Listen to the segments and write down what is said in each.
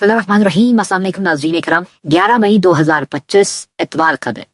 बिस्मिल्लाहिर्रहमानिर्रहीम। अस्सलाम वालेकुम नाज़रीन इकराम। 11 मई 2025 इतवार का दिन।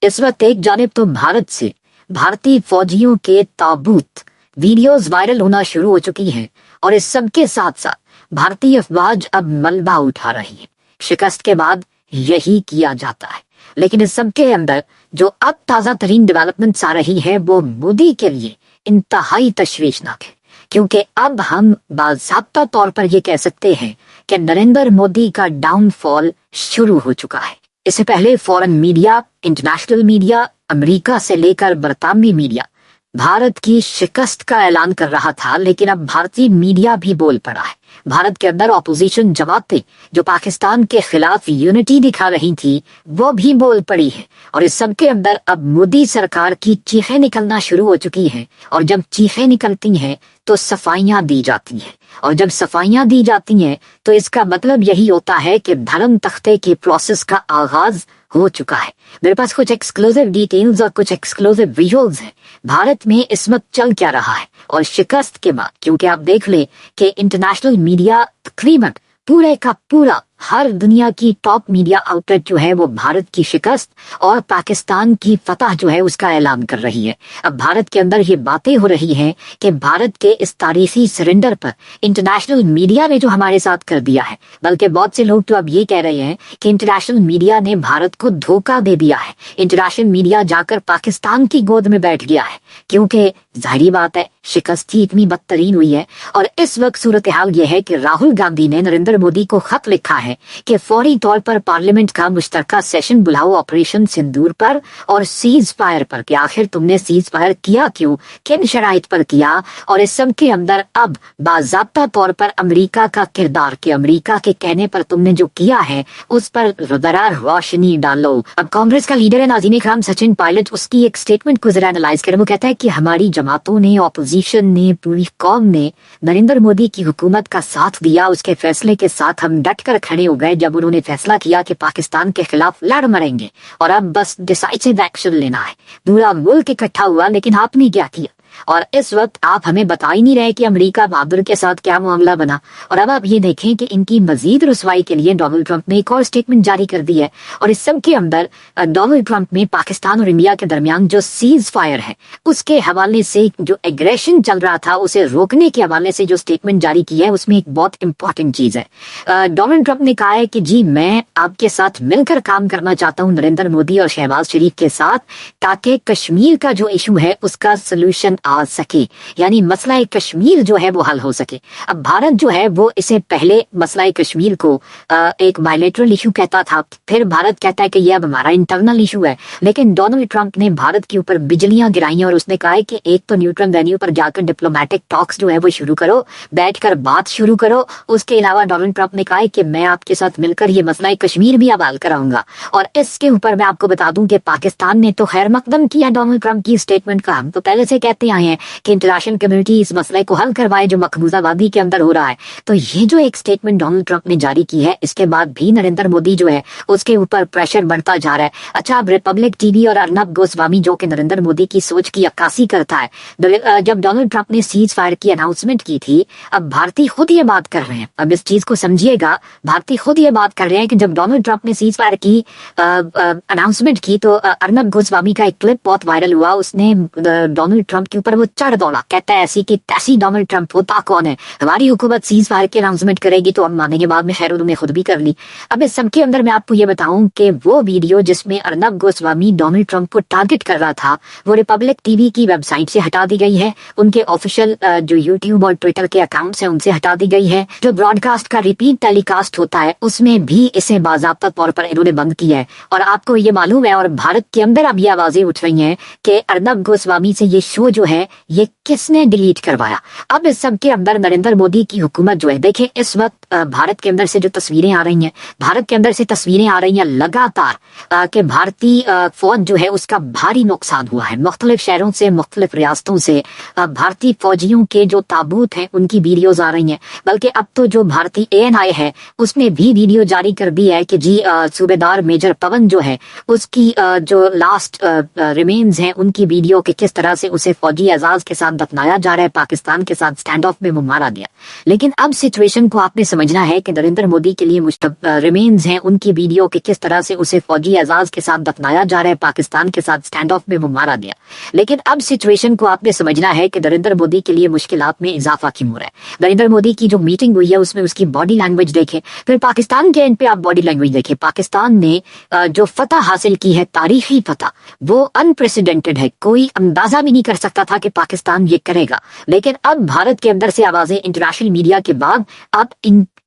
इस वक्त एक जानिब तो भारत से भारतीय फौजियों के ताबूत वीडियोस वायरल होना शुरू हो चुकी हैं और इस सब के साथ साथ भारतीय अफवाज अब मलबा उठा रही है। शिकस्त के बाद यही किया जाता है, लेकिन इस सब के अंदर जो अब ताज़ा तरीन डेवलपमेंट्स आ रही है वो मोदी के लिए इंतहाई तशवीशनाक है, क्योंकि अब हम बाज़ाब्ता तौर पर ये कह सकते हैं कि नरेंद्र मोदी का डाउनफॉल शुरू हो चुका है। इससे पहले foreign media, international media, America से लेकर बरतानवी मीडिया भारत की शिकस्त का ऐलान कर रहा था, लेकिन अब भारतीय मीडिया भी बोल पड़ा है। भारत के अंदर ऑपोजिशन जमातें जो पाकिस्तान के खिलाफ यूनिटी दिखा रही थी वो भी बोल पड़ी है, और इस सब के अंदर अब मोदी सरकार की चीखें निकलना शुरू हो चुकी हैं। और जब चीखें निकलती हैं तो सफाइयां दी जाती हैं, और जब सफाइयां दी जाती हैं तो इसका मतलब यही होता है कि धर्म तख्ते के प्रोसेस का आगाज हो चुका है। मेरे पास कुछ एक्सक्लूसिव डिटेल्स और कुछ एक्सक्लूसिव विजुअल्स हैं भारत में इस वक्त चल क्या रहा है और शिकस्त के बाद, क्योंकि आप देख ले कि इंटरनेशनल मीडिया तकरीबन पूरे का पूरा हर दुनिया की टॉप मीडिया आउटलेट जो है वो भारत की शिकस्त और पाकिस्तान की फतह जो है उसका ऐलान कर रही है। अब भारत के अंदर ये बातें हो रही हैं कि भारत के इस तारीखी सरेंडर पर इंटरनेशनल मीडिया ने जो हमारे साथ कर दिया है, बल्कि बहुत से लोग तो अब ये कह रहे हैं कि इंटरनेशनल मीडिया ने भारत को धोखा दे दिया है। इंटरनेशनल मीडिया जाकर पाकिस्तान की गोद में बैठ गया है, क्योंकि जाहिर बात है शिकस्त ही इतनी बदतरीन हुई है। और इस वक्त सूरत हाल ये है कि राहुल गांधी ने नरेंद्र मोदी को खत लिखा है कि फौरी तौर पर पार्लियामेंट का मुश्तरका सेशन बुलाओ ऑपरेशन सिंदूर पर और सीज फायर पर, कि आखिर तुमने सीज फायर किया क्यों, किन शराइत पर किया। और इस सब के अंदर अब बाज़ाब्ता तौर पर अमेरिका का किरदार, कि अमेरिका के कहने पर तुमने जो किया है उस पर जरा रोशनी डालो। अब कांग्रेस का लीडर है नाज़रीन इकराम सचिन पायलट, उसकी एक स्टेटमेंट को जरा एनालाइज करें। वो कहता है कि हमारी जमातों ने, ऑपोजिशन ने, पूरी कौम ने नरेंद्र मोदी की हुकूमत का साथ दिया। उसके फैसले के साथ हम डट कर खड़े हो गए जब उन्होंने फैसला किया कि पाकिस्तान के खिलाफ लड़ मरेंगे और अब बस डिसाइसिव एक्शन लेना है। पूरा मुल्क इकट्ठा हुआ, लेकिन आपने क्या किया? और इस वक्त आप हमें बता ही नहीं रहे कि अमेरिका बहादुर के साथ क्या मामला बना। और अब आप ये देखें कि इनकी मजीद रुसवाई के लिए डोनाल्ड ट्रंप ने एक और स्टेटमेंट जारी कर दी है, और इस सब के अंदर डोनाल्ड ट्रंप ने पाकिस्तान और इंडिया के दरमियान जो सीज फायर है उसके हवाले से, जो एग्रेशन चल रहा था उसे रोकने के हवाले से जो स्टेटमेंट जारी की है, उसमें एक बहुत इंपॉर्टेंट चीज है। डोनाल्ड ट्रंप ने कहा है कि जी मैं आपके साथ मिलकर काम करना चाहता हूँ, नरेंद्र मोदी और शहबाज शरीफ के साथ, ताकि कश्मीर का जो इशू है उसका सोल्यूशन आ सके, यानी मसला कश्मीर जो है वो हल हो सके। अब भारत जो है वो इसे पहले मसला कश्मीर को एक बायलैटरल इशू कहता था, फिर भारत कहता है कि ये अब हमारा इंटरनल इशू है। लेकिन डोनाल्ड ट्रंप ने भारत के ऊपर बिजलियां गिराई और उसने कहा है कि एक तो न्यूट्रल वेन्यू पर जाकर डिप्लोमेटिक टॉक्स जो है वो शुरू करो, बैठकर बात शुरू करो। उसके अलावा डोनाल्ड ट्रंप ने कहा है कि मैं आपके साथ मिलकर ये मसला कश्मीर भी हवाल कराऊंगा। और इसके ऊपर मैं आपको बता दूं कि पाकिस्तान ने तो खैर मकदम किया डोनाल्ड ट्रंप की स्टेटमेंट का। हम तो पहले से कहते आए हैं कि इंटरनेशनल कम्युनिटी इस मसले को हल करवाए जो मकबूजाबादी के अंदर हो रहा है। तो ये जो एक स्टेटमेंट डोनाल्ड ट्रंप ने जारी की है, इसके बाद भी नरेंद्र मोदी जो है उसके ऊपर प्रेशर बढ़ता जा रहा है। अच्छा, अब रिपब्लिक टीवी और अर्नब गोस्वामी जो कि नरेंद्र मोदी की सोच की अक्कासी करता है, जब डोनाल्ड ट्रंप ने सीज फायर की अनाउंसमेंट की थी, अब भारतीय खुद ये बात कर रहे हैं। अब इस चीज को समझिएगा, भारतीय खुद ये बात कर रहे हैं कि जब डोनाल्ड ट्रंप ने सीज फायर की अनाउंसमेंट की तो अर्नब गोस्वामी का एक क्लिप बहुत वायरल हुआ। उसने डोनाल्ड ट्रंप के ऊपर वो चढ़ दौड़ा, कहता है ऐसी कि तैसी डोनाल्ड ट्रंप होता कौन है, हमारी हुकूमत सीज फायर की अनाउंसमेंट करेगी तो हम मानेंगे। बाद में खैर उन्होंने खुद भी कर ली। अब इस सब के अंदर मैं आपको ये बताऊं कि वो वीडियो जिसमें अर्नब गोस्वामी डोनाल्ड ट्रंप को टारगेट कर रहा था वो रिपब्लिक टीवी की वेबसाइट से हटा दी गई है, उनके ऑफिशियल जो यूट्यूब और ट्विटर के अकाउंट्स हैं उनसे हटा दी गई है। जो ब्रॉडकास्ट का रिपीट टेलीकास्ट होता है उसमें भी इसे बाज़ाब्ता तौर पर इन्होंने बंद किया है। और आपको ये मालूम है, और भारत के अंदर अब ये आवाजें उठ रही हैं कि अर्नब गोस्वामी से ये शो जो है ये किसने डिलीट करवाया। अब इस सब के अंदर नरेंद्र मोदी की हुकूमत जो है, देखें इस वक्त भारत के अंदर से जो तस्वीरें आ रही हैं, भारत के अंदर से तस्वीरें आ रही हैं लगातार कि भारतीय फौज जो है उसका भारी नुकसान हुआ है। मुख्तलिफ शहरों से, मुख्तलिफ रियासतों से भारतीय फौजियों के जो ताबूत हैं उनकी वीडियोज आ रही हैं। बल्कि अब तो जो भारतीय ANI है उसने भी वीडियो जारी कर दी है कि जी सूबेदार मेजर पवन जो है उसकी जो लास्ट रिमेन्स हैं उनकी वीडियो के किस तरह से उसे फौजी एजाज के साथ दफनाया जा रहा है, पाकिस्तान के साथ स्टैंड ऑफ में वो मारा गया। लेकिन अब सिचुएशन को आपने समझना है कि नरेंद्र मोदी के लिए रिमेन्स हैं उनकी वीडियो के किस तरह से उसे फौजी एजाज के साथ दफनाया जा रहा है, पाकिस्तान के साथ स्टैंड ऑफ में वो मारा गया। लेकिन अब सिचुएशन को आपने समझना है कि नरेंद्र मोदी के लिए मुश्किलात में इजाफा क्यों हो रहा है। नरेंद्र मोदी की जो मीटिंग हुई है उसमें उसकी बॉडी लैंग्वेज देखें, फिर पाकिस्तान के एंड पे आप बॉडी लैंग्वेज देखें। पाकिस्तान ने जो फतह हासिल की है, तारीखी फतह, वो अनप्रेसिडेंटेड है। कोई अंदाजा भी नहीं कर सकता था कि पाकिस्तान ये करेगा। लेकिन अब भारत के अंदर से आवाजें इंटरनेशनल मीडिया के बाद अब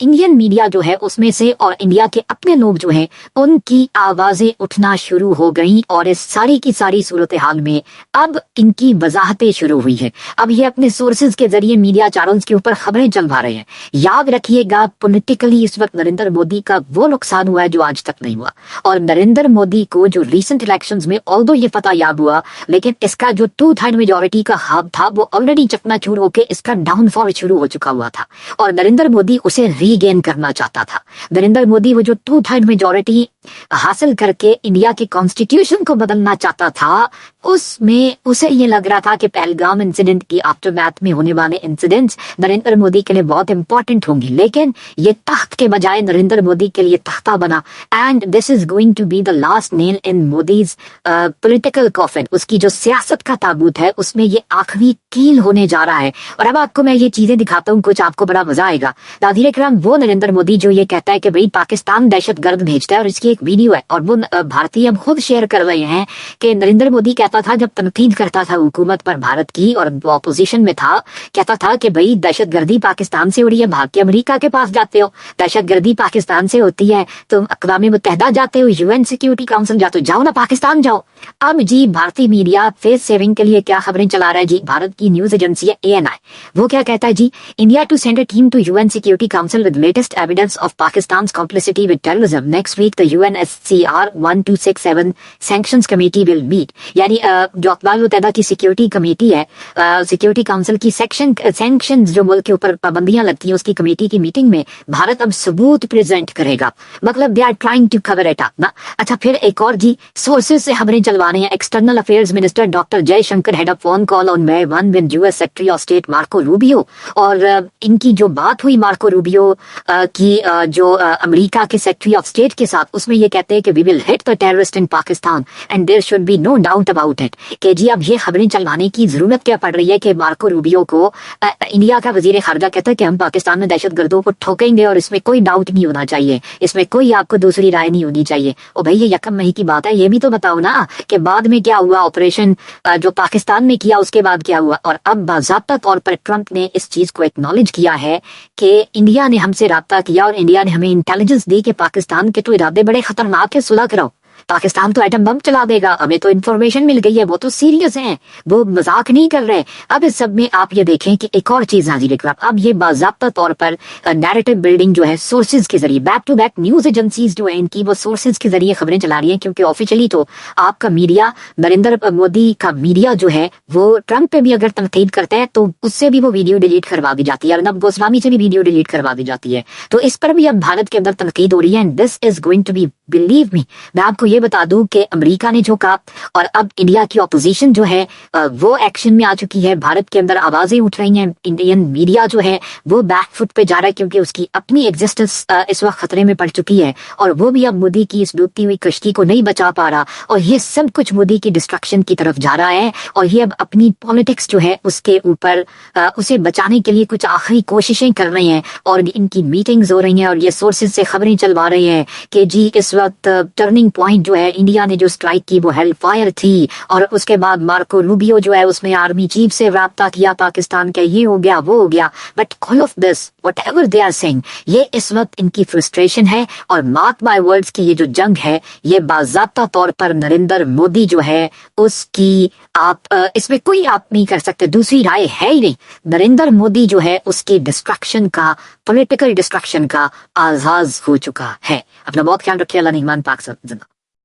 इंडियन मीडिया जो है उसमें से और इंडिया के अपने लोग जो हैं उनकी आवाजें उठना शुरू हो गई और इस सारी की सारी सूरत हाल में अब इनकी वजाहतें शुरू हुई है। अब ये अपने सोर्सेज के जरिए मीडिया चैनल्स के ऊपर खबरें चलवा रहे हैं। याद रखिएगा, पॉलिटिकली इस वक्त नरेंद्र मोदी का वो नुकसान हुआ है जो आज तक नहीं हुआ। और नरेंद्र मोदी को जो रिसेंट इलेक्शंस में ऑल्दो ये पता याद हुआ, लेकिन इसका जो 2/3 मेजोरिटी का ख्वाब था वो ऑलरेडी चकनाचूर होकर इसका डाउनफॉल शुरू हो चुका हुआ था और नरेंद्र मोदी उसे रीगेन करना चाहता था। नरेंद्र मोदी वो जो 2/3 मेजोरिटी हासिल करके इंडिया के कॉन्स्टिट्यूशन को बदलना चाहता था, उसमें उसे ये लग रहा था कि पहलगाम इंसिडेंट की आफ्टरमैथ में होने वाले इंसिडेंट्स नरेंद्र मोदी के लिए बहुत इंपॉर्टेंट होंगे। लेकिन ये तख्त के बजाय नरेंद्र मोदी के लिए तख्ता बना and this is going to be the last nail in Modi's political coffin. उसकी जो सियासत का ताबूत है उसमें ये आखिरी कील होने जा रहा है। और अब आपको मैं ये चीजें दिखाता हूँ, कुछ आपको बड़ा मजा आएगा। नाज़रीन इकराम, वो नरेंद्र मोदी जो ये कहता है कि भाई पाकिस्तान दहशत गर्द भेजता है और इसकी एक वीडियो है और वो भारतीय अब खुद शेयर कर रहे हैं कि नरेंद्र मोदी कहता था जब तनकीद करता था हुकूमत पर भारत की और ऑपोजिशन में था, कहता था कि भाई दहशतगर्दी पाकिस्तान से हो रही है, भाग के अमेरिका के पास जाते हो। दहशतगर्दी पाकिस्तान से होती है तो अक़वाम मुत्तहिदा जाते हो, यूएन सिक्योरिटी काउंसिल जाते हो, जाओ ना पाकिस्तान जाओ। अब जी भारतीय मीडिया फेस सेविंग के लिए क्या खबरें चला रहा है जी। भारत की न्यूज एजेंसी है ANI, वो क्या कहता है जी, India to send a team to UN security council with latest evidence of Pakistan's complicity with terrorism. Next week the UNSCR 1267 sanctions committee will meet. यानी जो अक़वाम मुत्तहिदा की सिक्योरिटी कमेटी है, सिक्योरिटी काउंसिल की सैंक्शंस जो मुल्क के ऊपर पाबंदियां लगती हैं उसकी कमेटी की मीटिंग में भारत अब सबूत प्रेजेंट करेगा। मतलब they are trying to cover it up ना। अच्छा, फिर एक और जी सोर्सेज से खबरें चलवा रहे हैं। External affairs minister doctor Jaishankar had a phone call on May 1 with US secretary of state Marco Rubio. और इनकी जो बात हुई मार्को रूबियो की जो अमेरिका के सेक्रेटरी ऑफ स्टेट के साथ, उसमें ये कहते हैं कि we will hit the terrorist in Pakistan and there should be no doubt about it. कि जी अब ये खबरें चलवाने की जरूरत क्या पड़ रही है कि मार्को रूबियो को इंडिया का वजीर खारजा कहता है कि हम पाकिस्तान में दहशत गर्दों को ठोकेंगे और इसमें कोई डाउट नहीं होना चाहिए, इसमें कोई आपको दूसरी राय नहीं होनी चाहिए। ओ भाई, ये 1 मई की बात है, ये भी तो बताओ ना कि बाद में क्या हुआ, ऑपरेशन जो पाकिस्तान में किया उसके बाद क्या हुआ। और अब बाज़ाब्ता तौर पर ट्रंप ने इस चीज को एक्नॉलेज किया है कि इंडिया ने हमसे राब्ता किया और इंडिया ने हमें इंटेलिजेंस दी कि पाकिस्तान के तो इरादे बड़े खतरनाक है, सुलह कराओ, पाकिस्तान तो एटम बम चला देगा, हमें तो इन्फॉर्मेशन मिल गई है, वो तो सीरियस हैं, वो मजाक नहीं कर रहे। अब इस सब में आप ये देखें कि एक और चीज हाजिर है, अब ये बाज़ाब्ता तौर पर नैरेटिव बिल्डिंग जो है सोर्सेज के जरिए, back to back news agencies जो है इनकी वो सोर्सेज के जरिए खबरें चला रही हैं। क्योंकि ऑफिशियली तो आपका मीडिया, नरेंद्र मोदी का मीडिया जो है वो ट्रंप पे भी अगर तनकीद करता है तो उससे भी वो वीडियो डिलीट करवा दी जाती है, अर्नब गोस्वामी से भी वीडियो डिलीट करवा दी जाती है। तो इस पर भी अब भारत के अंदर तनकीद हो रही है and this is going to be, believe me, मैं आपको ये बता दूं कि अमेरिका ने जो कहा और अब इंडिया की ऑपोजिशन जो है वो एक्शन में आ चुकी है। भारत के अंदर आवाजें उठ रही हैं, इंडियन मीडिया जो है वो बैकफुट पे जा रहा है क्योंकि उसकी अपनी एग्जिस्टेंस इस वक्त खतरे में पड़ चुकी है और वो भी अब मोदी की इस डूबती हुई कश्ती को नहीं बचा पा रहा और ये सब कुछ मोदी की डिस्ट्रक्शन की तरफ जा रहा है और ये अब अपनी पॉलिटिक्स जो है उसके ऊपर उसे बचाने के लिए कुछ आखिरी कोशिशें कर रहे हैं और इनकी मीटिंग्स हो रही हैं और ये सोर्सेज से खबरें चलवा रहे हैं कि जी इस वक्त टर्निंग पॉइंट जो है, इंडिया ने जो स्ट्राइक की वो हेल फायर थी और उसके बाद मार्को रूबियो जो है उसने आर्मी चीफ से राब्ता किया पाकिस्तान के, ये हो गया वो हो गया। But all of this whatever they are saying, ये इस वक्त इनकी फ्रस्ट्रेशन है और मार्क माय वर्ड्स की ये जो जंग है ये बाज़ाब्ता तौर पर नरेंद्र मोदी जो है उसकी आप इसमें कोई आप नहीं कर सकते, दूसरी राय है ही नहीं। नरेंद्र मोदी जो है उसकी डिस्ट्रक्शन का, पॉलिटिकल डिस्ट्रक्शन का आगाज हो चुका है। अपना बहुत ख्याल रखिए। अल्लाह निगहबान, पाक जिंदा।